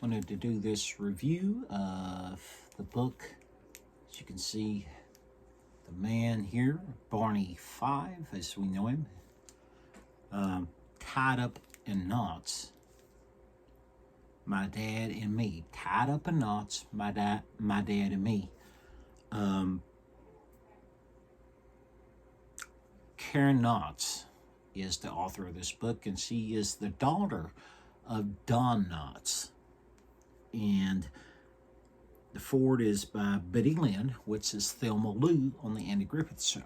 Wanted to do this review of the book. As you can see, the man here, Barney Fife, as we know him, tied up in knots. My dad and me, tied up in knots. My dad and me. Karen Knotts is the author of this book, and she is the daughter of Don Knotts. And the foreword is by Betty Lynn, which is Thelma Lou on the Andy Griffith Show.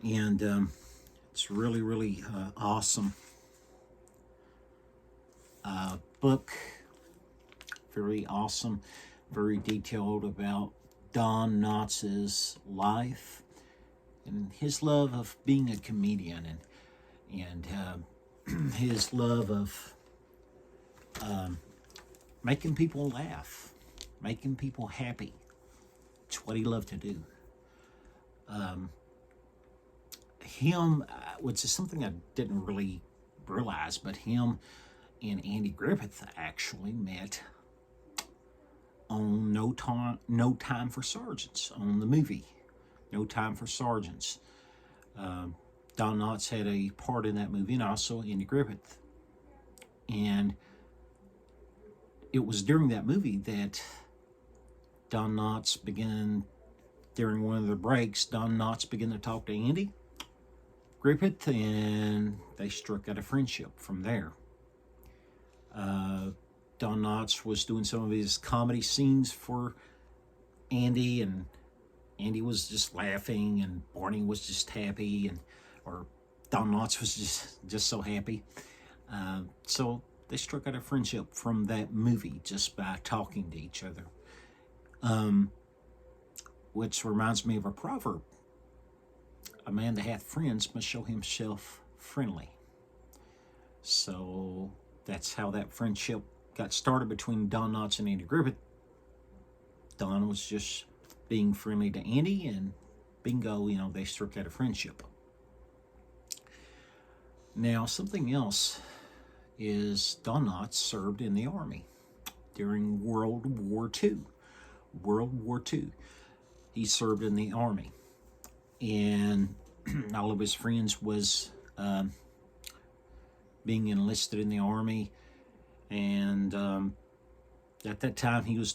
And it's really, really awesome book. Very awesome, very detailed about Don Knotts' life and his love of being a comedian and his love of making people laugh, making people happy. It's what he loved to do. Which is something I didn't really realize, but him and Andy Griffith actually met on No Time for Sergeants, on the movie No Time for Sergeants. Don Knotts had a part in that movie, and also Andy Griffith. And it was during that movie that Don Knotts began, during one of the breaks, Don Knotts began to talk to Andy Griffith, and they struck out a friendship from there. Don Knotts was doing some of his comedy scenes for Andy, and Andy was just laughing, and Barney was just happy, or Don Knotts was just so happy. So they struck out a friendship from that movie just by talking to each other. Which reminds me of a proverb. A man that hath friends must show himself friendly. So that's how that friendship got started between Don Knotts and Andy Griffith. Don was just being friendly to Andy, and bingo, they struck out a friendship. Now, something else is Don Knotts served in the Army during World War II. World War II. He served in the Army. And all of his friends was being enlisted in the Army. And at that time, he was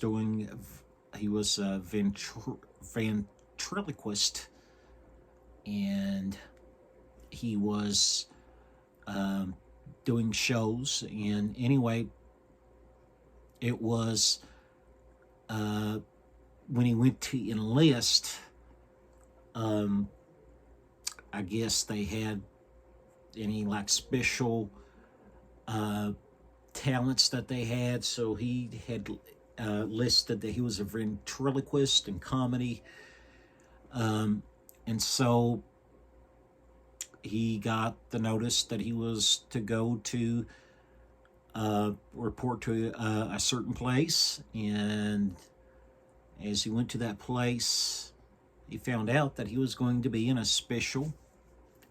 a ventriloquist, and he was doing shows. And anyway, it was when he went to enlist, I guess they had any special talents that they had, so he had listed that he was a ventriloquist in comedy, and so he got the notice that he was to go to report to a certain place. And as he went to that place, he found out that he was going to be in a special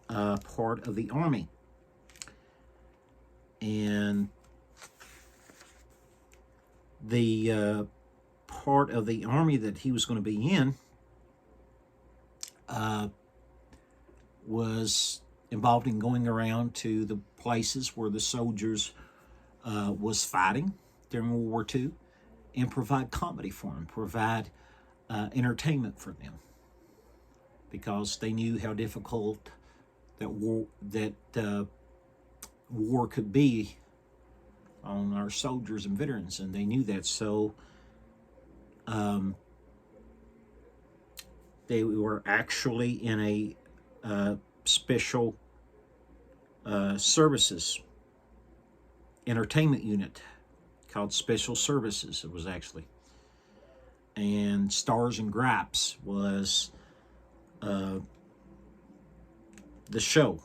part of the Army. And the part of the Army that he was going to be in was involved in going around to the places where the soldiers was fighting during World War II and provide comedy for them, provide entertainment for them, because they knew how difficult that war could be on our soldiers and veterans, and they knew that. So they were actually in a special services entertainment unit called Special Services. It was actually, and Stars and Gripes was the show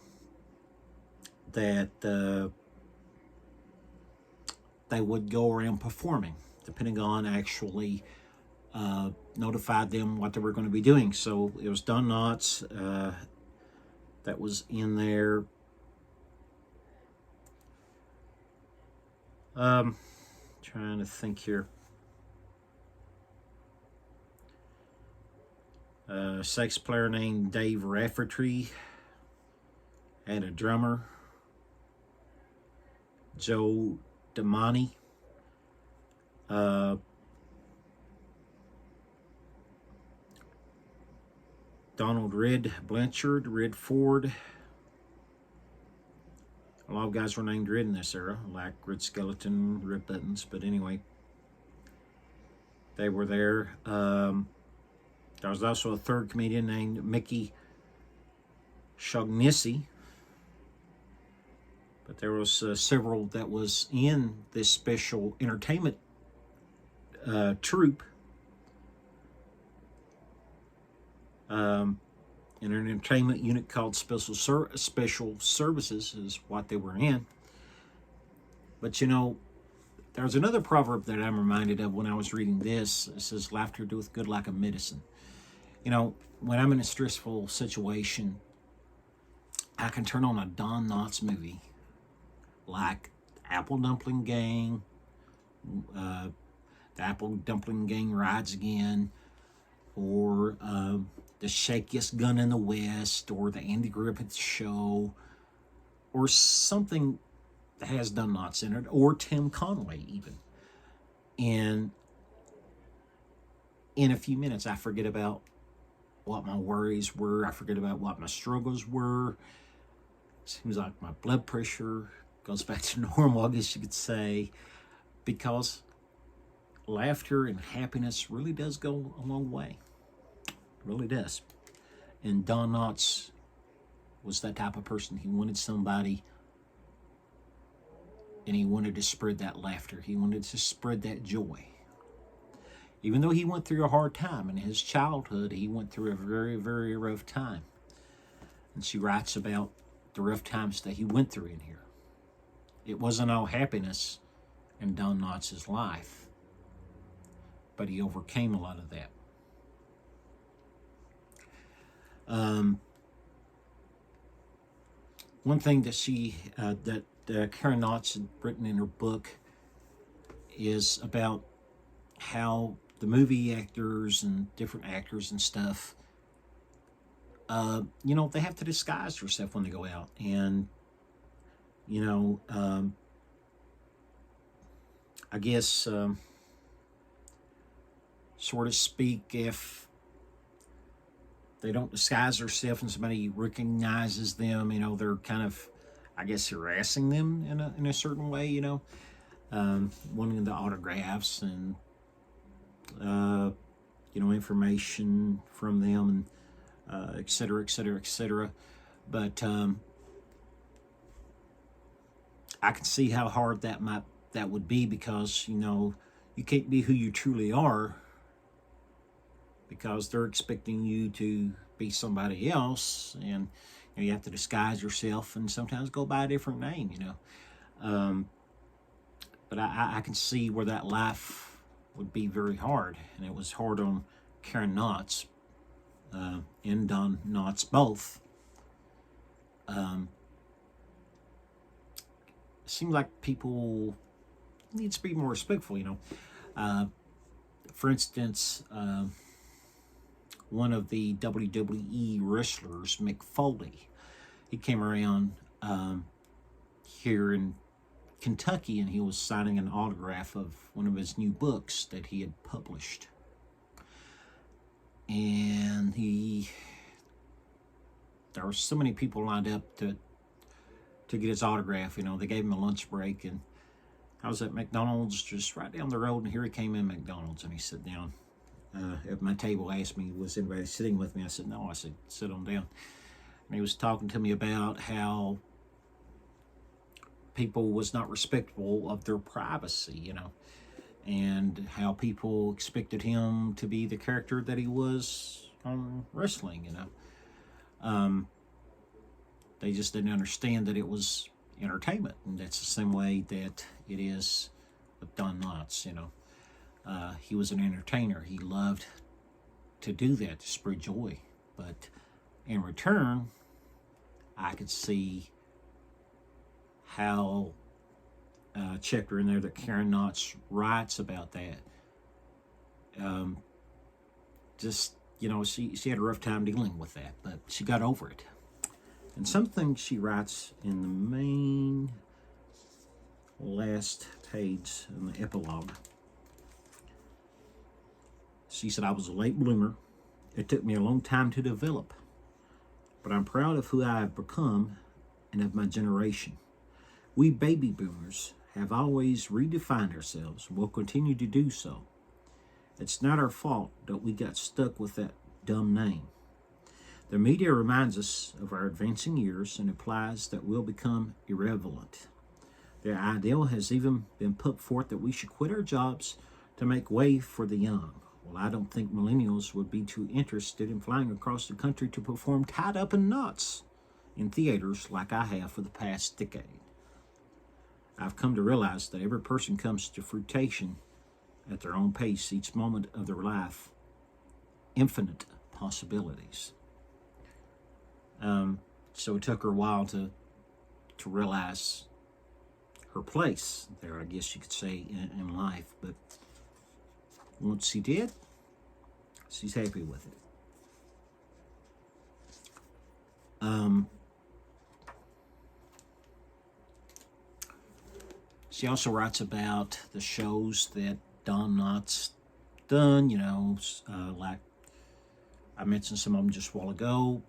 that they would go around performing. The Pentagon actually notified them what they were going to be doing. So it was Don Knotts that was in there Trying to think here. Sax player named Dave Rafferty had a drummer, Joe Damani. Donald Red Blanchard, Red Ford. A lot of guys were named Red in this era, like Red Skeleton, Red Buttons, but anyway, they were there. There was also a third comedian named Mickey Shaughnessy, but there was several that was in this special entertainment troupe. In an entertainment unit called Special Services is what they were in. But you know, there's another proverb that I'm reminded of when I was reading this. It says, laughter doeth good like a medicine. You know, when I'm in a stressful situation, I can turn on a Don Knotts movie, like Apple Dumpling Gang, the Apple Dumpling Gang Rides Again, or The Shakiest Gun in the West, or The Andy Griffith Show, or something that has Don Knotts in it, or Tim Conway even. And in a few minutes, I forget about what my worries were. I forget about what my struggles were. Seems like my blood pressure goes back to normal, I guess you could say, because laughter and happiness really does go a long way. It really does. And Don Knotts was that type of person. He wanted somebody, and he wanted to spread that laughter. He wanted to spread that joy. Even though he went through a hard time in his childhood, he went through a very, very rough time. And she writes about the rough times that he went through in here. It wasn't all happiness in Don Knotts' life, but he overcame a lot of that. One thing that Karen Knotts had written in her book is about how the movie actors and different actors and stuff, you know, they have to disguise themselves when they go out. And, you know, I guess, so to speak, if they don't disguise themselves and somebody recognizes them, you know, they're kind of, I guess, harassing them in a certain way, you know, wanting the autographs and, you know, information from them, and et cetera, et cetera, et cetera. But I can see how hard that would be, because, you know, you can't be who you truly are, because they're expecting you to be somebody else, and you know, you have to disguise yourself and sometimes go by a different name, you know. But I can see where that life would be very hard, and it was hard on Karen Knotts and Don Knotts both. It seems like people need to be more respectful, you know. For instance, one of the WWE wrestlers, Mick Foley, he came around here in Kentucky, and he was signing an autograph of one of his new books that he had published. And there were so many people lined up to get his autograph. You know, they gave him a lunch break, and I was at McDonald's just right down the road, and here he came in McDonald's, and he sat down at my table, asked me, was anybody sitting with me? I said, no. I said, sit on down. And he was talking to me about how people was not respectful of their privacy, you know, and how people expected him to be the character that he was on wrestling, you know. They just didn't understand that it was entertainment, and that's the same way that it is with Don Knotts, you know. He was an entertainer. He loved to do that, to spread joy. But in return, I could see how chapter in there that Karen Knotts writes about that. Just, she had a rough time dealing with that, but she got over it. And something she writes in the main last page in the epilogue. She said, "I was a late bloomer. It took me a long time to develop, but I'm proud of who I have become and of my generation. We baby boomers have always redefined ourselves and will continue to do so. It's not our fault that we got stuck with that dumb name. The media reminds us of our advancing years and implies that we'll become irrelevant. The ideal has even been put forth that we should quit our jobs to make way for the young. Well, I don't think millennials would be too interested in flying across the country to perform Tied Up in Knots in theaters like I have for the past decade. I've come to realize that every person comes to fruition at their own pace, each moment of their life, infinite possibilities." So it took her a while to realize her place there, I guess you could say, in life. But once she did, she's happy with it. She also writes about the shows that Don Knotts done, like I mentioned some of them just a while ago.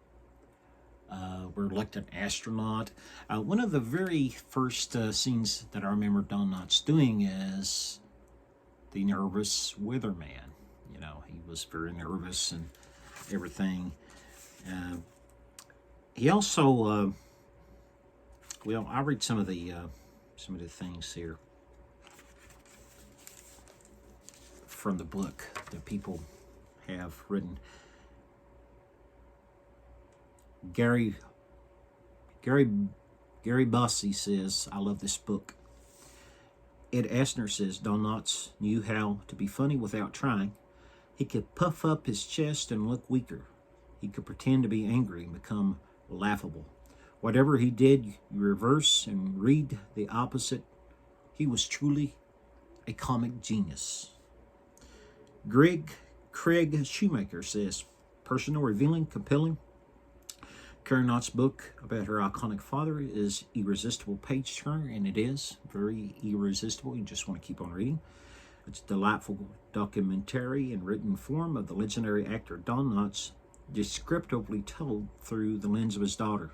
We're elected astronaut. One of the very first scenes that I remember Don Knotts doing is the nervous weatherman. He was very nervous and everything. He also, I'll read some of the things here from the book that people have written. Gary Bossy says, "I love this book." Ed Asner says, "Don Knotts knew how to be funny without trying. He could puff up his chest and look weaker. He could pretend to be angry and become laughable. Whatever he did, you reverse and read the opposite. He was truly a comic genius." Craig Shoemaker says, "Personal, revealing, compelling. Karen Knotts' book about her iconic father is irresistible page turner, and it is very irresistible. You just want to keep on reading. It's a delightful documentary in written form of the legendary actor Don Knotts, descriptively told through the lens of his daughter,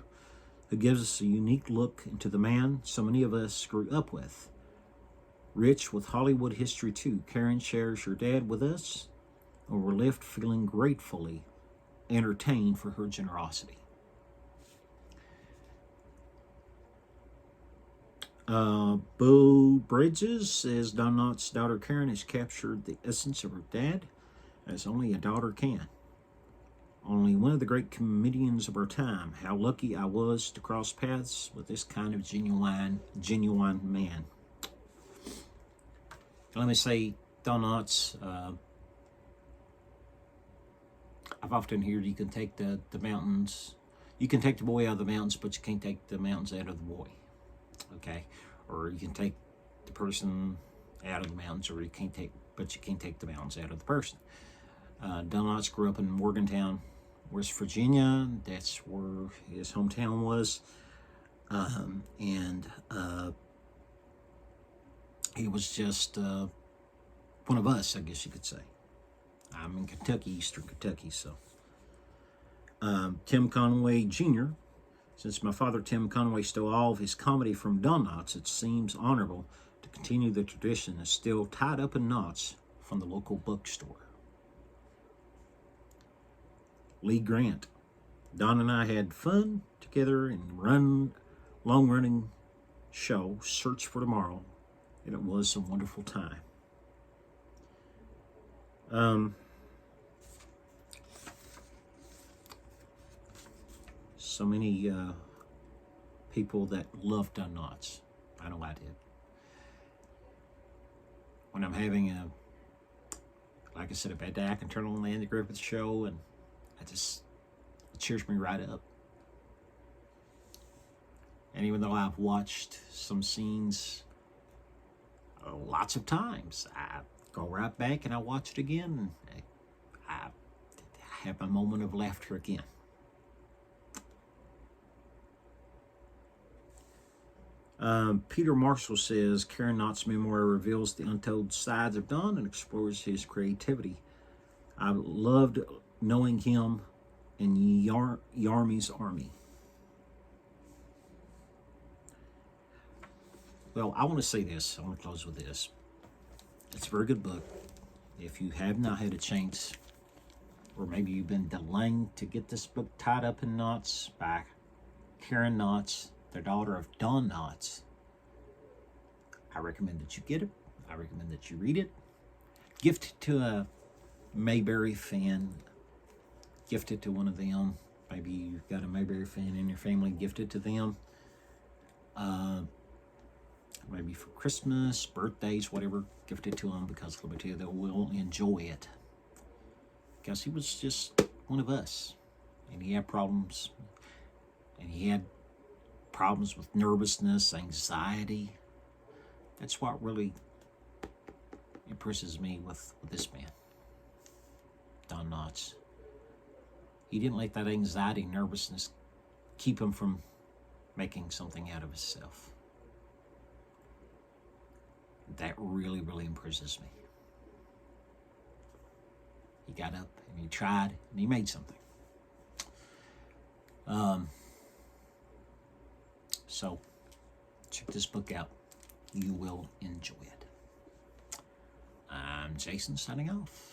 who gives us a unique look into the man so many of us grew up with. Rich with Hollywood history too, Karen shares her dad with us, and we're left feeling gratefully entertained for her generosity." Bo Bridges says, "Don Knotts' daughter Karen has captured the essence of her dad as only a daughter can. Only one of the great comedians of our time. How lucky I was to cross paths with this kind of genuine man." Let me say, Don Knotts, I've often heard you can take the mountains, you can take the boy out of the mountains, but you can't take the mountains out of the boy. Okay? Or you can take the person out of the mountains, or you can't take the mountains out of the person. Don Knotts grew up in Morgantown, West Virginia. That's where his hometown was. He was just one of us, I guess you could say. I'm in Kentucky, Eastern Kentucky, so. Tim Conway Jr. Since my father, Tim Conway, stole all of his comedy from Don Knotts, it seems honorable to continue the tradition and still tied up in knots from the local bookstore. Lee Grant. Don and I had fun together and long-running show, Search for Tomorrow, and it was a wonderful time. So many people that love Don Knotts. I know I did. When I'm having like I said, a bad day, I can turn on the Andy Griffith Show, and it cheers me right up. And even though I've watched some scenes lots of times. I go right back and I watch it again. And I have my moment of laughter again. Peter Marshall says Karen Knott's memoir reveals the untold sides of Don and explores his creativity. I loved knowing him in Yarmy's Army. Well, I want to say this. I want to close with this. It's a very good book. If you have not had a chance, or maybe you've been delaying to get this book, Tied Up in Knots by Karen Knotts, the daughter of Don Knotts, I recommend that you get it. I recommend that you read it. Gift it to a Mayberry fan. Gift it to one of them. Maybe you've got a Mayberry fan in your family. Gift it to them. Maybe for Christmas, birthdays, whatever. Gift it to them, because let me tell you, they will enjoy it. Because he was just one of us. And he had problems. And he had problems with nervousness, anxiety. That's what really impresses me with this man, Don Knotts. He didn't let that anxiety, nervousness keep him from making something out of himself. That really, really impresses me. He got up and he tried and he made something. So, check this book out. You will enjoy it. I'm Jason, signing off.